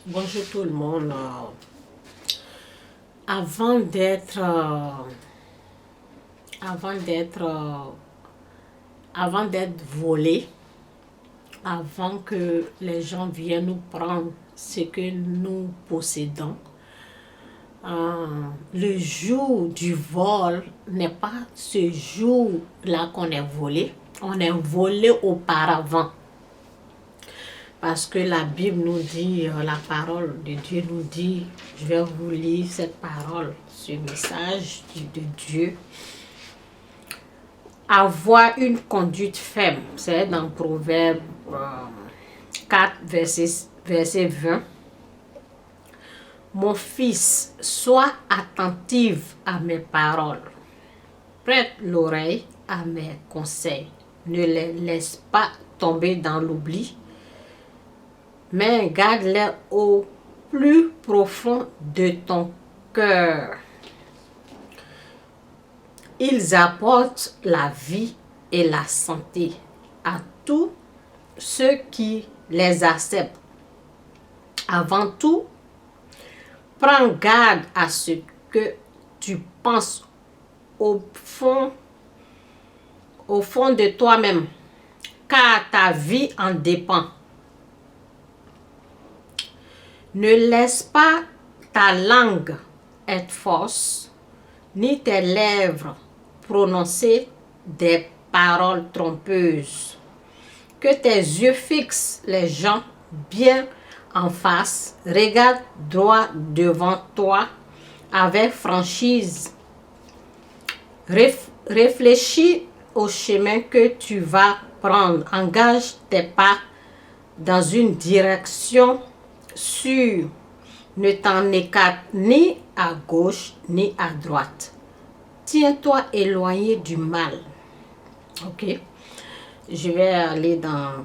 Bonjour tout le monde. Avant d'être, avant d'être, avant d'être volé, avant que les gens viennent nous prendre ce que nous possédons, le jour du vol n'est pas ce jour-là qu'on est volé. On est volé auparavant. Parce que la Bible nous dit, la parole de Dieu nous dit, je vais vous lire cette parole, ce message de Dieu. Avoir une conduite ferme, c'est dans Proverbe 4, verset 20. Mon fils, sois attentif à mes paroles. Prête l'oreille à mes conseils. Ne les laisse pas tomber dans l'oubli, mais garde-les au plus profond de ton cœur. Ils apportent la vie et la santé à tous ceux qui les acceptent. Avant tout, prends garde à ce que tu penses au fond de toi-même, car ta vie en dépend. Ne laisse pas ta langue être fausse, ni tes lèvres prononcer des paroles trompeuses. Que tes yeux fixent les gens bien en face, regarde droit devant toi avec franchise. Réfléchis au chemin que tu vas prendre. Engage tes pas dans une direction sûre. Ne t'en écarte ni à gauche ni à droite. Tiens-toi éloigné du mal. Ok. Je vais aller dans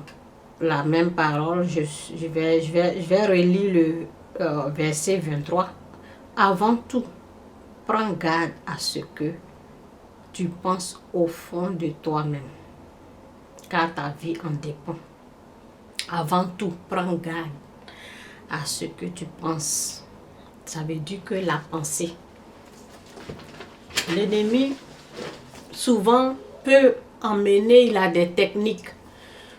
la même parole. Je vais relire le verset 23. Avant tout, prends garde à ce que tu penses au fond de toi-même, car ta vie en dépend. Avant tout, prends garde à ce que tu penses. Ça veut dire que la pensée. L'ennemi, souvent, peut emmener, il a des techniques.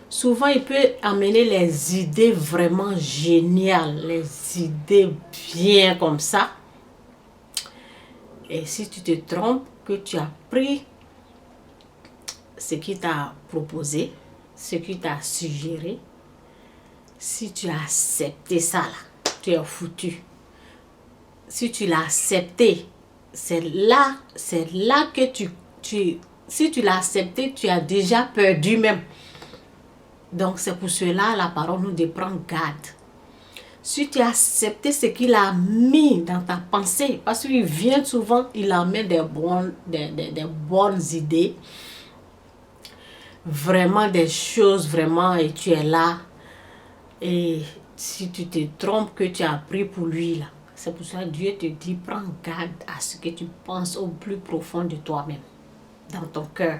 Souvent, il peut amener les idées vraiment géniales, les idées bien comme ça. Et si tu te trompes, que tu as pris ce qu'il t'a proposé, ce qu'il t'a suggéré, si tu as accepté ça là, tu es foutu. Si tu l'as accepté, c'est là que si tu l'as accepté, tu as déjà perdu même. Donc c'est pour cela la parole nous dit prendre garde. Si tu as accepté ce qu'il a mis dans ta pensée, parce qu'il vient souvent, il amène des bonnes idées, vraiment des choses, vraiment, et tu es là. Et si tu te trompes que tu as pris pour lui, là, c'est pour ça que Dieu te dit, prends garde à ce que tu penses au plus profond de toi-même, dans ton cœur.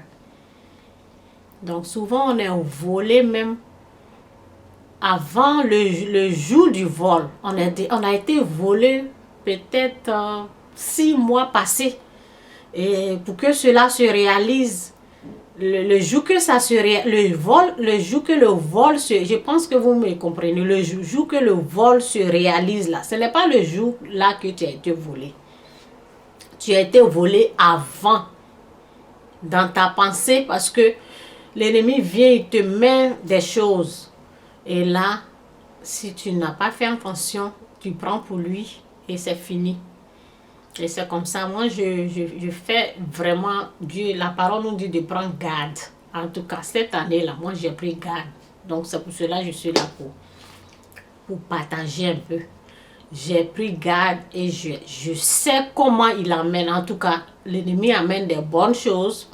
Donc souvent, on est volé même avant le jour du vol. On a été volé peut-être 6 mois passés. Et pour que cela se réalise, le jour que ça se réalise, le jour que le vol se, je pense que vous me comprenez, le jour que le vol se réalise là, ce n'est pas le jour là que tu as été volé. Tu as été volé avant, dans ta pensée, parce que l'ennemi vient, il te met des choses. Et là, si tu n'as pas fait attention, tu prends pour lui et c'est fini. Et c'est comme ça, moi je fais vraiment, Dieu, la parole nous dit de prendre garde. En tout cas, cette année-là, moi j'ai pris garde. Donc c'est pour cela que je suis là pour partager un peu. J'ai pris garde et je sais comment il amène. En tout cas, l'ennemi amène des bonnes choses,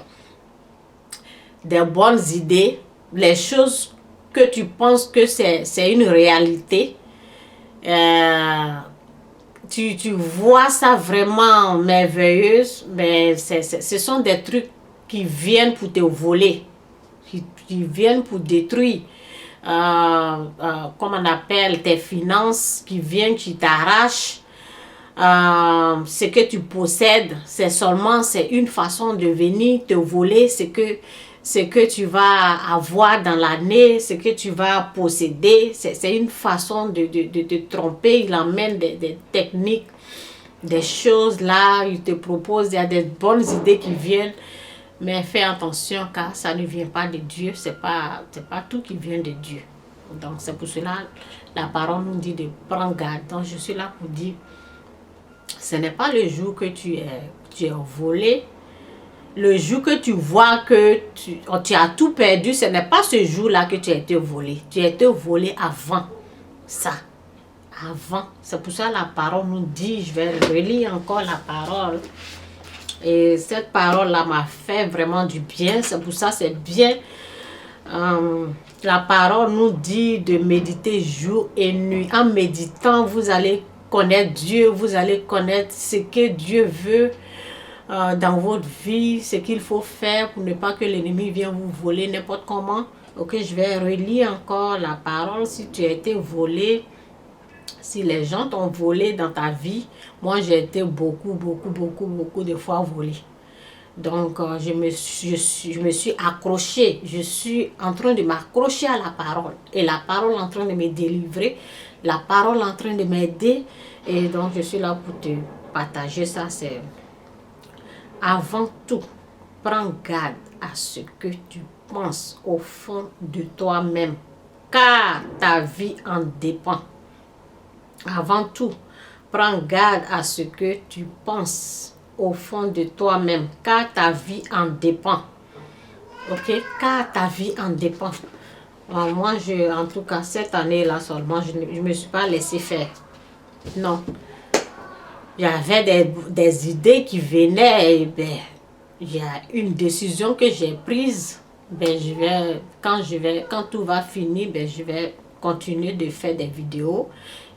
des bonnes idées, les choses que tu penses que c'est une réalité. Tu vois ça vraiment merveilleuse, mais ce sont des trucs qui viennent pour te voler, qui viennent pour détruire comme on appelle, tes finances qui viennent, qui t'arrachent. Ce que tu possèdes, c'est une façon de venir te voler ce que tu vas avoir dans l'année, ce que tu vas posséder. C'est une façon de te tromper. Il emmène des techniques, des choses là, il te propose, il y a des bonnes idées qui viennent. Mais fais attention car ça ne vient pas de Dieu, c'est pas tout qui vient de Dieu. Donc c'est pour cela la parole nous dit de prendre garde. Donc je suis là pour dire, ce n'est pas le jour que tu es volé, le jour que tu vois que tu as tout perdu, ce n'est pas ce jour-là que tu as été volé. Tu as été volé avant ça. Avant. C'est pour ça la parole nous dit, je vais relire encore la parole. Et cette parole-là m'a fait vraiment du bien. C'est pour ça c'est bien. La parole nous dit de méditer jour et nuit. En méditant, vous allez connaître Dieu. Vous allez connaître ce que Dieu veut dans votre vie. Ce qu'il faut faire pour ne pas que l'ennemi vienne vous voler n'importe comment. Ok, je vais relire encore la parole. Si tu as été volé, si les gens t'ont volé dans ta vie, moi j'ai été beaucoup de fois volé. Donc je me suis accrochée, je suis en train de m'accrocher à la parole. Et la parole est en train de me délivrer, la parole est en train de m'aider. Et donc je suis là pour te partager ça. C'est avant tout, prends garde à ce que tu penses au fond de toi-même, car ta vie en dépend. Avant tout, prends garde à ce que tu penses au fond de toi-même, car ta vie en dépend. Ok? Car ta vie en dépend. Alors moi, en tout cas, cette année-là seulement, je ne me suis pas laissé faire. Non. Il y avait des idées qui venaient, et ben, il y a une décision que j'ai prise. Ben, quand tout va finir, ben, je vais continuer de faire des vidéos.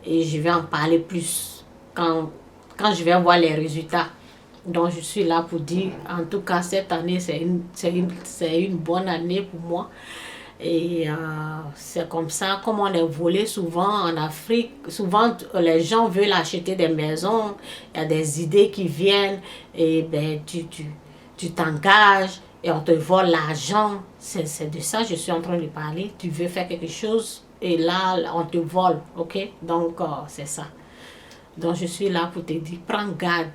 Et je vais en parler plus quand je vais voir les résultats. Donc je suis là pour dire, en tout cas cette année c'est une bonne année pour moi. Et c'est comme ça, comme on est volé souvent en Afrique, souvent les gens veulent acheter des maisons, il y a des idées qui viennent et ben, tu t'engages et on te vole l'argent. C'est de ça que je suis en train de parler. Tu veux faire quelque chose et là on te vole, ok? Donc c'est ça. Donc je suis là pour te dire, prends garde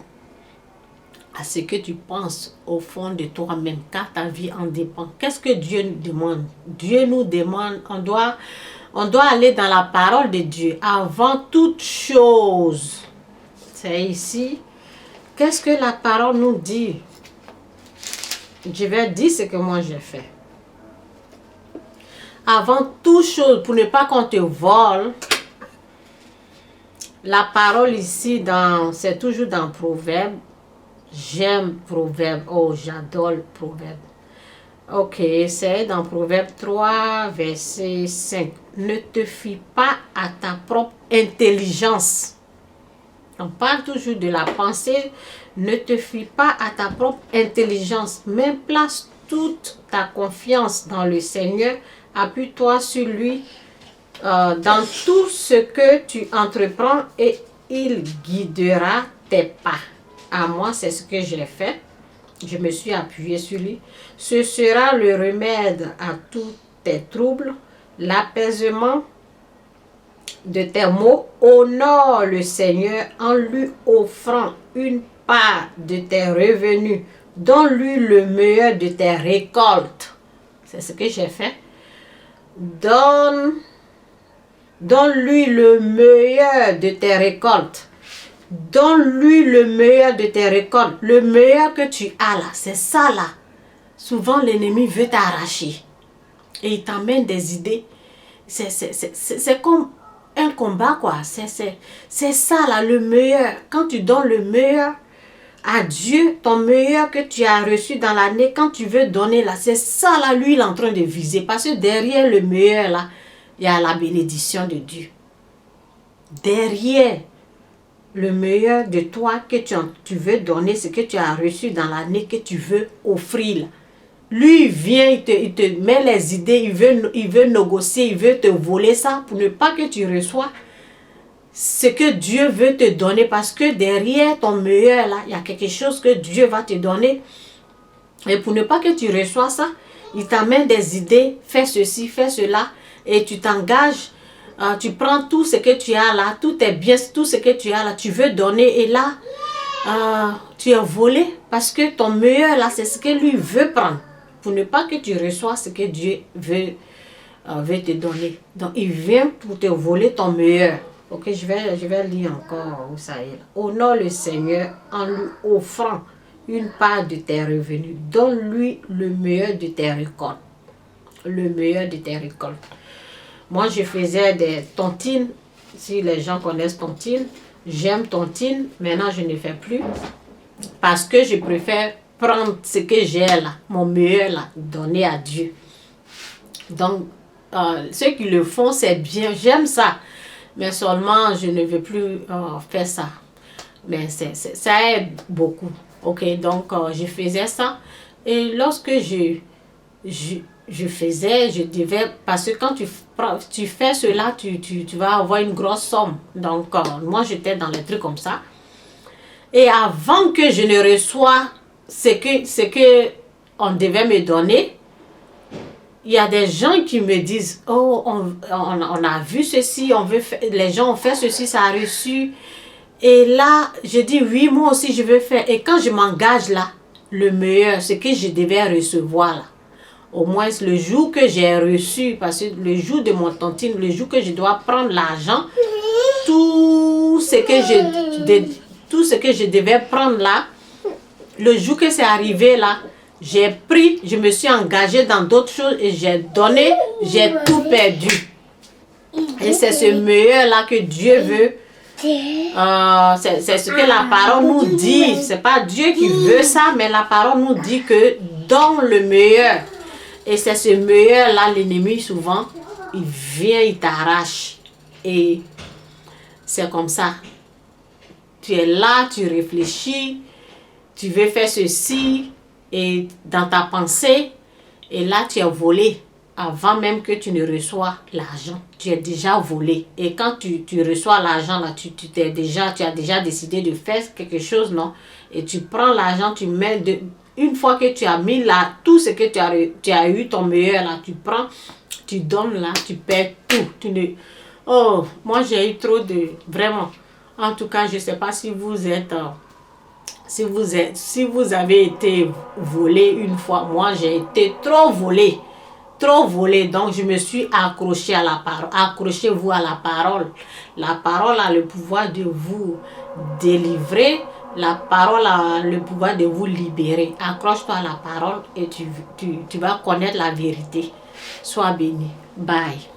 à ce que tu penses au fond de toi-même, car ta vie en dépend. Qu'est-ce que Dieu nous demande? Dieu nous demande, on doit aller dans la parole de Dieu avant toute chose. C'est ici. Qu'est-ce que la parole nous dit? Je vais dire ce que moi j'ai fait. Avant toute chose, pour ne pas qu'on te vole, la parole ici, c'est toujours dans Proverbe. J'aime Proverbe. Oh, j'adore Proverbe. Ok, c'est dans Proverbe 3, verset 5. Ne te fie pas à ta propre intelligence. On parle toujours de la pensée. Ne te fie pas à ta propre intelligence, mais place toute ta confiance dans le Seigneur. Appuie-toi sur lui dans tout ce que tu entreprends et il guidera tes pas. À moi, c'est ce que j'ai fait. Je me suis appuyée sur lui. Ce sera le remède à tous tes troubles, l'apaisement de tes maux. Honore le Seigneur en lui offrant une part de tes revenus. Donne-lui le meilleur de tes récoltes. C'est ce que j'ai fait. Donne-lui le meilleur de tes récoltes. Donne-lui le meilleur de tes récoltes. Le meilleur que tu as là, c'est ça là. Souvent l'ennemi veut t'arracher. Et il t'emmène des idées. C'est comme un combat quoi. C'est ça là, le meilleur. Quand tu donnes le meilleur à Dieu, ton meilleur que tu as reçu dans l'année, quand tu veux donner là, c'est ça là, lui il est en train de viser. Parce que derrière le meilleur là, il y a la bénédiction de Dieu. Derrière le meilleur de toi que tu veux donner, ce que tu as reçu dans l'année, que tu veux offrir. lui il vient, il te met les idées, il veut négocier, il veut te voler ça pour ne pas que tu reçois ce que Dieu veut te donner, parce que derrière ton meilleur là, il y a quelque chose que Dieu va te donner. Et pour ne pas que tu reçois ça, il t'amène des idées, fais ceci, fais cela, et tu t'engages, tu prends tout ce que tu as là, tout est bien, tout ce que tu as là, tu veux donner, et là, tu es volé, parce que ton meilleur là, c'est ce que lui veut prendre, pour ne pas que tu reçois ce que Dieu veut te donner. Donc, il vient pour te voler ton meilleur. Ok, je vais lire encore où ça est. Honore le Seigneur en lui offrant une part de tes revenus. Donne-lui le meilleur de tes récoltes. Le meilleur de tes récoltes. Moi, je faisais des tontines. Si les gens connaissent tontines, j'aime tontines. Maintenant, je ne fais plus. Parce que je préfère prendre ce que j'ai là, mon meilleur là, donner à Dieu. Donc, ceux qui le font, c'est bien. J'aime ça. Mais seulement, je ne veux plus faire ça. Mais ça aide beaucoup. Ok, donc je faisais ça. Et lorsque je faisais, je devais... Parce que quand tu fais cela, tu vas avoir une grosse somme. Donc, moi, j'étais dans les trucs comme ça. Et avant que je ne reçoive ce que on devait me donner, il y a des gens qui me disent, oh, on a vu ceci, les gens ont fait ceci, ça a reçu. Et là, je dis, oui, moi aussi, je veux faire. Et quand je m'engage là, le meilleur, ce que je devais recevoir là, au moins le jour que j'ai reçu, parce que le jour de mon tontine, le jour que je dois prendre l'argent, tout ce que je devais prendre là, le jour que c'est arrivé là, j'ai pris, je me suis engagée dans d'autres choses et j'ai donné, j'ai tout perdu. Et c'est ce meilleur-là que Dieu veut. C'est ce que la parole nous dit. C'est pas Dieu qui veut ça, mais la parole nous dit que donne le meilleur. Et c'est ce meilleur-là, l'ennemi souvent, il vient, il t'arrache. Et c'est comme ça. Tu es là, tu réfléchis, tu veux faire ceci, et dans ta pensée, et là tu es volé. Avant même que tu ne reçois l'argent, tu es déjà volé. Et quand tu reçois l'argent, là, tu as déjà décidé de faire quelque chose, non? Et tu prends l'argent, tu mets... Une fois que tu as mis là, tout ce que tu as eu, ton meilleur, là, tu prends, tu donnes là, tu perds tout. Oh, moi j'ai eu trop de... Vraiment. En tout cas, je ne sais pas si vous êtes... Si vous avez été volé une fois, moi j'ai été trop volé. Trop volé, donc je me suis accrochée à la parole. Accrochez-vous à la parole. La parole a le pouvoir de vous délivrer. La parole a le pouvoir de vous libérer. Accroche-toi à la parole et tu vas connaître la vérité. Sois béni. Bye.